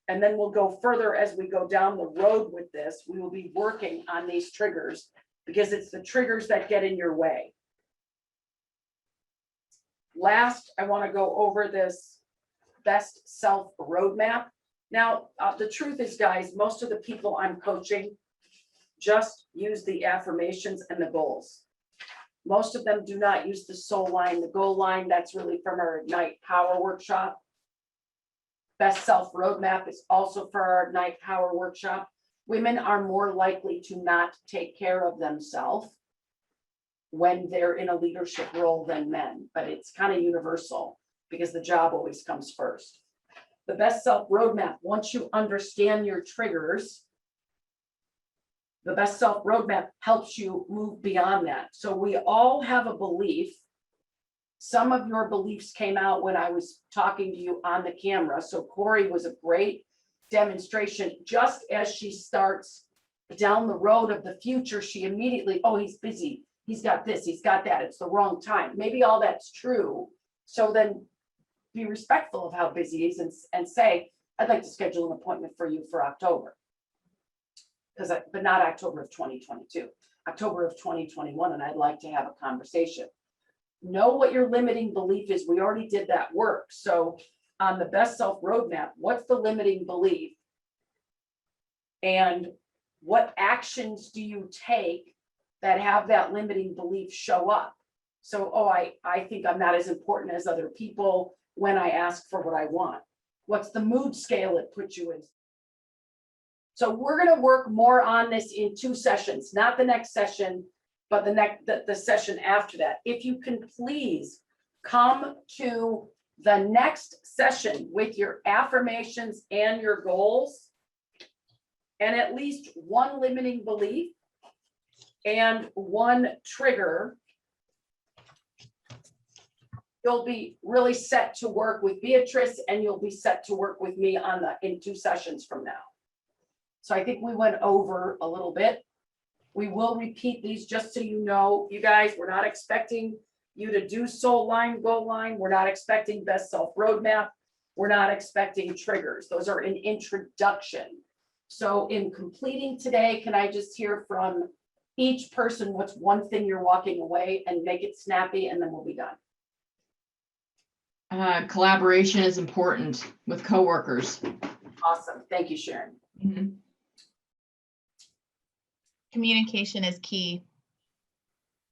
And then we'll go further as we go down the road with this. We will be working on these triggers because it's the triggers that get in your way. Last, I want to go over this best self roadmap. Now, the truth is, guys, most of the people I'm coaching just use the affirmations and the goals. Most of them do not use the soul line, the goal line. That's really from our Ignite Power workshop. Best self roadmap is also for our Ignite Power workshop. Women are more likely to not take care of themselves when they're in a leadership role than men, but it's kind of universal because the job always comes first. The best self roadmap, once you understand your triggers, the best self roadmap helps you move beyond that. So we all have a belief. Some of your beliefs came out when I was talking to you on the camera. So Corey was a great demonstration. Just as she starts down the road of the future, she immediately, oh, he's busy. He's got this, he's got that. It's the wrong time. Maybe all that's true. So then be respectful of how busy he is and say, I'd like to schedule an appointment for you for October. But not October of 2022, October of 2021, and I'd like to have a conversation. Know what your limiting belief is. We already did that work. So on the best self roadmap, what's the limiting belief? And what actions do you take that have that limiting belief show up? So, oh, I think I'm not as important as other people when I ask for what I want. What's the mood scale it puts you in? So we're going to work more on this in 2 sessions, not the next session, but the session after that. If you can please come to the next session with your affirmations and your goals and at least one limiting belief and one trigger, you'll be really set to work with Beatrice and you'll be set to work with me in 2 sessions from now. So I think we went over a little bit. We will repeat these just so you know, you guys, we're not expecting you to do soul line, goal line. We're not expecting best self roadmap. We're not expecting triggers. Those are an introduction. So in completing today, can I just hear from each person, what's one thing you're walking away, and make it snappy, and then we'll be done. Collaboration is important with coworkers. Awesome. Thank you, Sharon. Mhm. Communication is key.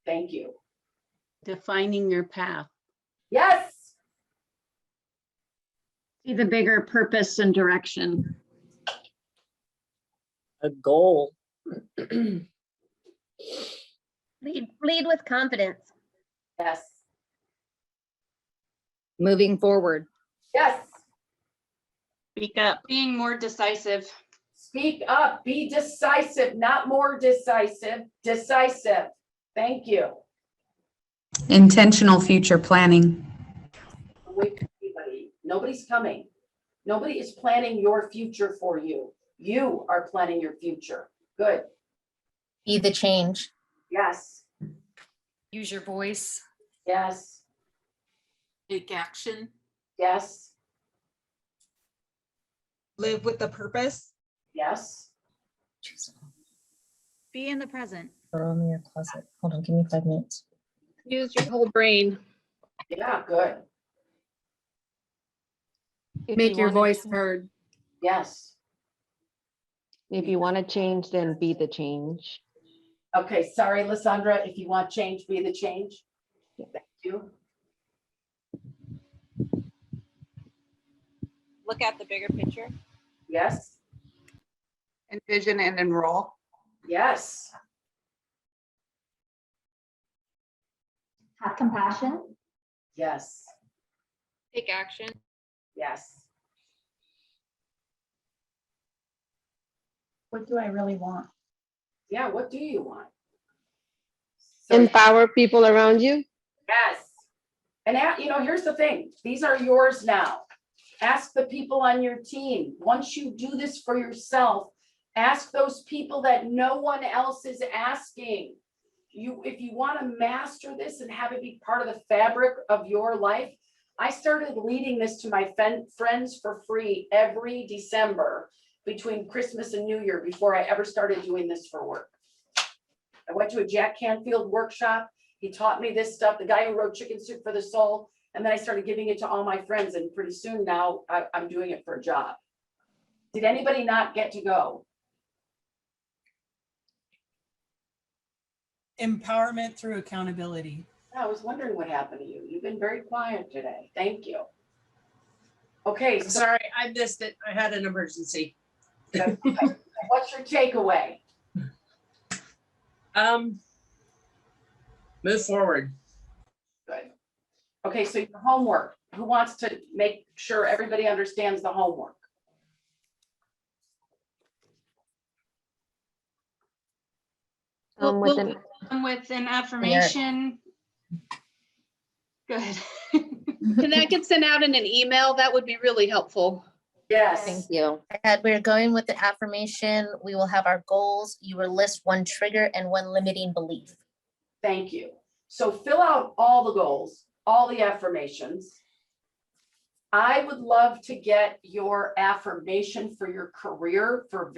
Thank you. Defining your path. Yes. See the bigger purpose and direction. A goal. Lead with confidence. Yes. Moving forward. Yes. Speak up. Being more decisive. Speak up. Be decisive, not more decisive. Decisive. Thank you. Intentional future planning. Wait for anybody. Nobody's coming. Nobody is planning your future for you. You are planning your future. Good. Be the change. Yes. Use your voice. Yes. Take action. Yes. Live with a purpose. Yes. Be in the present. Throw in your closet. Hold on, give me 5 minutes. Use your whole brain. Yeah, good. If Make you your wanna voice change- heard. Yes. If you want to change, then be the change. Okay, sorry, Lysandra, if you want change, be the change. Thank you. Look at the bigger picture. Yes. Envision and enroll. Yes. Have compassion. Yes. Take action. Yes. What do I really want? Yeah, what do you want? So, Empower people around you. yes. And here's the thing. These are yours now. Ask the people on your team. Once you do this for yourself, ask those people that no one else is asking. If you want to master this and have it be part of the fabric of your life, I started leading this to my friends for free every December between Christmas and New Year before I ever started doing this for work. I went to a Jack Canfield workshop. He taught me this stuff, the guy who wrote Chicken Soup for the Soul. And then I started giving it to all my friends. And pretty soon now I'm doing it for a job. Did anybody not get to go? Empowerment through accountability. I was wondering what happened to you. You've been very quiet today. Thank you. Okay, so Sorry, I missed it. I had an emergency. what's your takeaway? Move forward. Good. Okay, so your homework. Who wants to make sure everybody understands the homework? With an, With an affirmation. Good. Can that get sent out in an email? That would be really helpful. Yes. Thank you. And we're going with the affirmation. We will have our goals. You will list one trigger and one limiting belief. Thank you. So fill out all the goals, all the affirmations. I would love to get your affirmation for your career for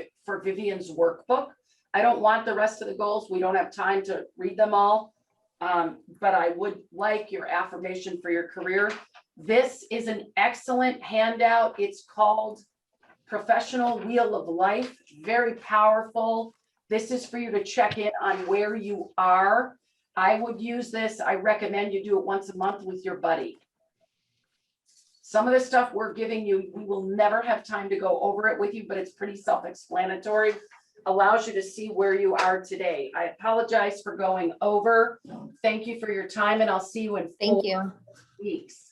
Vivian's workbook. I don't want the rest of the goals. We don't have time to read them all. But I would like your affirmation for your career. This is an excellent handout. It's called Professional Wheel of Life. Very powerful. This is for you to check in on where you are. I would use this. I recommend you do it once a month with your buddy. Some of the stuff we're giving you, we will never have time to go over it with you, but it's pretty self-explanatory. Allows you to see where you are today. I apologize for going over. Thank you for your time, and I'll see you in 4 weeks.